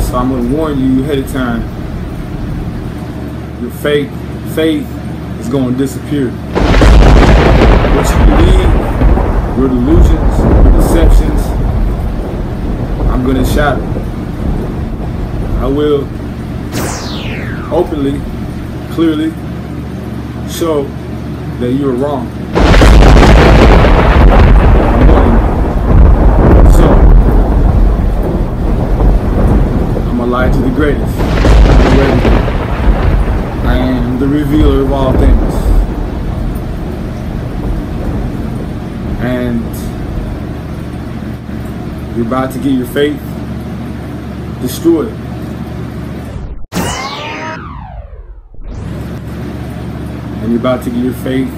So I'm going to warn you ahead of time. Your faith is going to disappear. What you believe, your delusions, your deceptions, I'm going to shatter. I will openly, clearly show that you are wrong. I'm warning you. So, I'm going to lie to the greatest. I am the revealer of all things. And you're about to get your faith destroyed. And you're about to get your faith,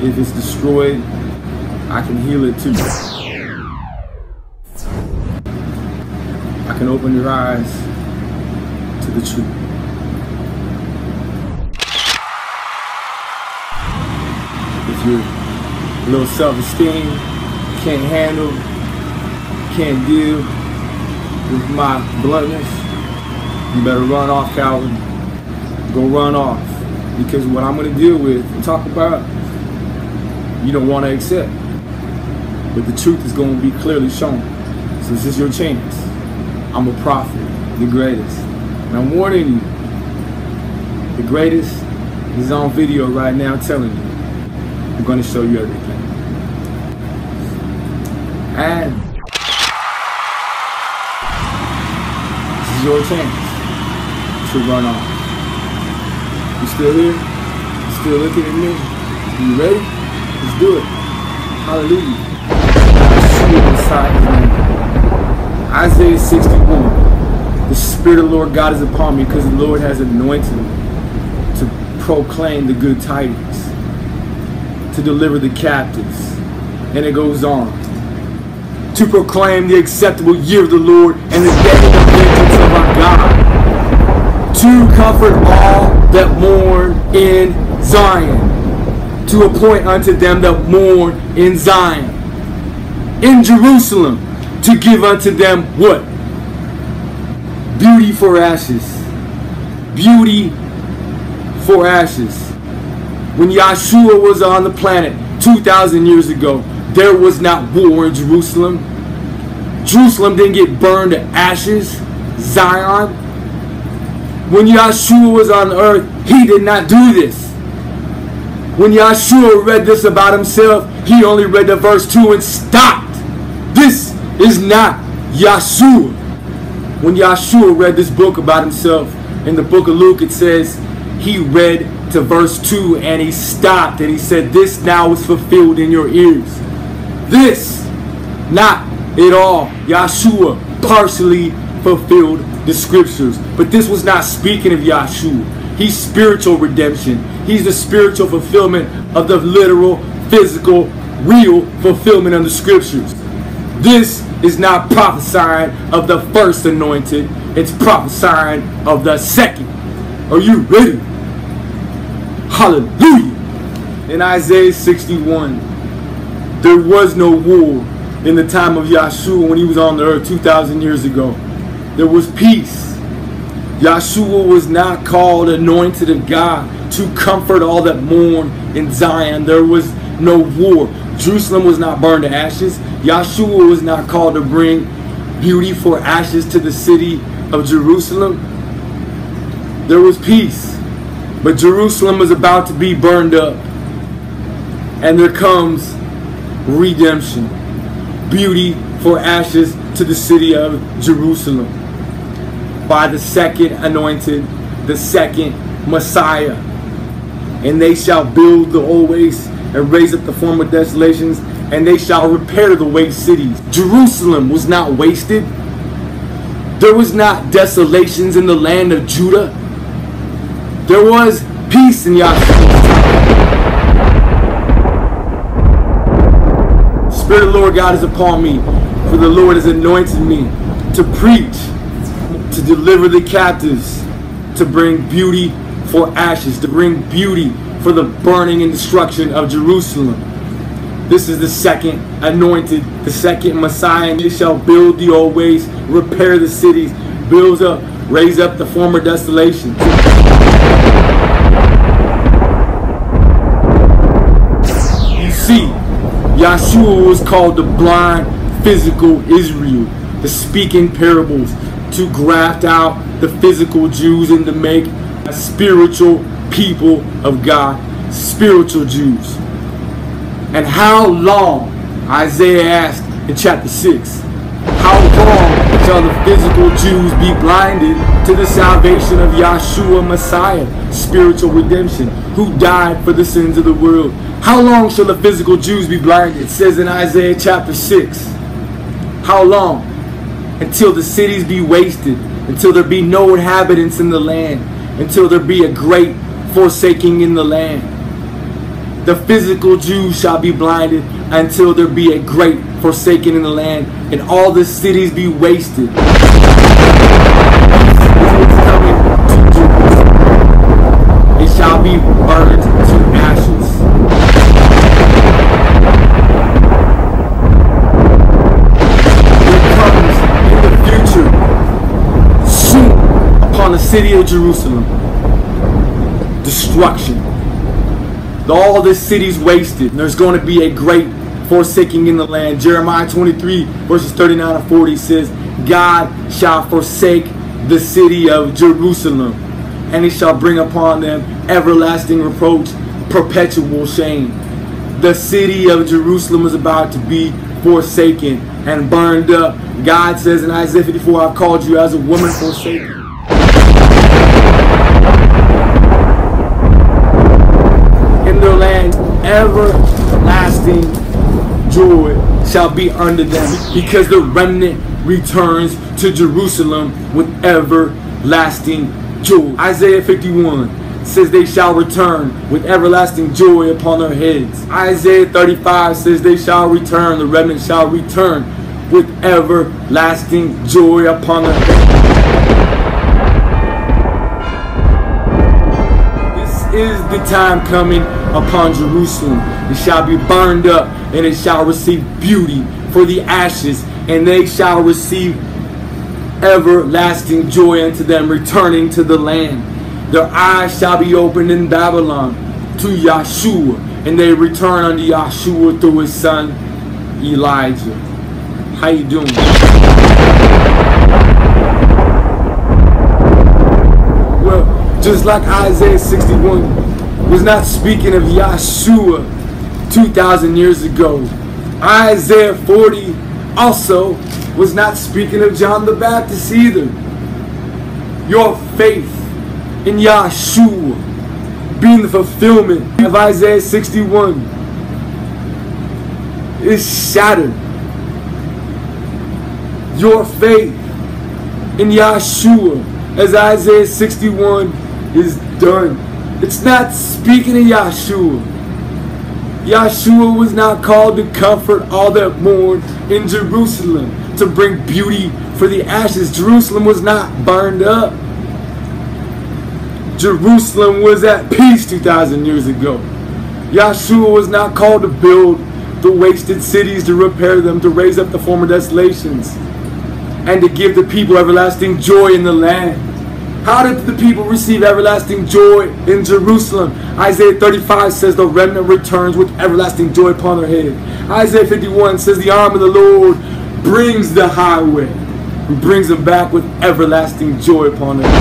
if it's destroyed, I can heal it too. I can open your eyes to the truth. If you're low self-esteem, can't handle, can't deal with my bluntness, you better run off, Calvin. Go run off. Because what I'm going to deal with and talk about, you don't want to accept. But the truth is going to be clearly shown. So this is your chance. I'm a prophet, the greatest. And I'm warning you, the greatest is on video right now telling you, I'm going to show you everything. And this is your chance to run off. You still here? You still looking at me? You ready? Let's do it. Hallelujah. Isaiah 61. The Spirit of the Lord God is upon me because the Lord has anointed me to proclaim the good tidings, to deliver the captives. And it goes on. To proclaim the acceptable year of the Lord and the day of the vengeance of our God. To comfort all that mourn in Zion. To appoint unto them that mourn in Zion. In Jerusalem. To give unto them what? Beauty for ashes. Beauty for ashes. When Yahshua was on the planet 2,000 years ago, there was not war in Jerusalem. Jerusalem didn't get burned to ashes. Zion. When Yahshua was on earth, he did not do this. When Yahshua read this about himself, he only read the verse 2 and stopped. This is not Yahshua. When Yahshua read this book about himself, in the book of Luke, it says he read to verse 2 and he stopped and he said, this now is fulfilled in your ears. This, not at all. Yahshua partially fulfilled the scriptures. But this was not speaking of Yahshua. He's spiritual redemption. He's the spiritual fulfillment of the literal, physical, real fulfillment of the scriptures. This is not prophesying of the first anointed. It's prophesying of the second. Are you ready? Hallelujah. In Isaiah 61, there was no war in the time of Yahshua when he was on the earth 2,000 years ago. There was peace. Yahshua was not called anointed of God to comfort all that mourn in Zion. There was no war. Jerusalem was not burned to ashes. Yahshua was not called to bring beauty for ashes to the city of Jerusalem. There was peace. But Jerusalem was about to be burned up. And there comes redemption. Beauty for ashes to the city of Jerusalem. By the second anointed, the second Messiah. And they shall build the old wastes and raise up the former desolations, and they shall repair the waste cities. Jerusalem was not wasted. There was not desolations in the land of Judah. There was peace in Yahshua's time. The Spirit of the Lord God is upon me, for the Lord has anointed me to preach, to deliver the captives, to bring beauty for ashes, to bring beauty for the burning and destruction of Jerusalem. This is the second anointed, the second Messiah, and they shall build the old ways, repair the cities, builds up, raise up the former desolation. You see, Yahshua was called the blind physical Israel, to speak in parables, to graft out the physical Jews and to make a spiritual people of God, spiritual Jews. And how long, Isaiah asked in chapter 6, how long shall the physical Jews be blinded to the salvation of Yahshua Messiah, spiritual redemption, who died for the sins of the world? How long shall the physical Jews be blinded? It says in Isaiah chapter 6. How long? Until the cities be wasted, until there be no inhabitants in the land, until there be a great forsaking in the land. The physical Jews shall be blinded until there be a great forsaking in the land, and all the cities be wasted. It shall be burned to ashes. On the city of Jerusalem, destruction. All the city's wasted, and there's going to be a great forsaking in the land. Jeremiah 23 verses 39 and 40 says, God shall forsake the city of Jerusalem, and he shall bring upon them everlasting reproach, perpetual shame. The city of Jerusalem is about to be forsaken and burned up. God says in Isaiah 54, I've called you as a woman forsaken. In their land, everlasting joy shall be unto them, because the remnant returns to Jerusalem with everlasting joy. Isaiah 51 says they shall return with everlasting joy upon their heads. Isaiah 35 says they shall return, the remnant shall return with everlasting joy upon their heads. Is the time coming upon Jerusalem. It shall be burned up, and it shall receive beauty for the ashes, and they shall receive everlasting joy unto them, returning to the land. Their eyes shall be opened in Babylon to Yahshua, and they return unto Yahshua through his son Elijah. How you doing? Just like Isaiah 61 was not speaking of Yahshua 2,000 years ago, Isaiah 40 also was not speaking of John the Baptist either. Your faith in Yahshua being the fulfillment of Isaiah 61 is shattered. Your faith in Yahshua, as Isaiah 61 is done. It's not speaking of Yahshua. Yahshua was not called to comfort all that mourn in Jerusalem, to bring beauty for the ashes. Jerusalem was not burned up. Jerusalem was at peace 2,000 years ago. Yahshua was not called to build the wasted cities, to repair them, to raise up the former desolations, and to give the people everlasting joy in the land. How did the people receive everlasting joy in Jerusalem? Isaiah 35 says the remnant returns with everlasting joy upon their head. Isaiah 51 says the arm of the Lord brings the highway and brings them back with everlasting joy upon their head.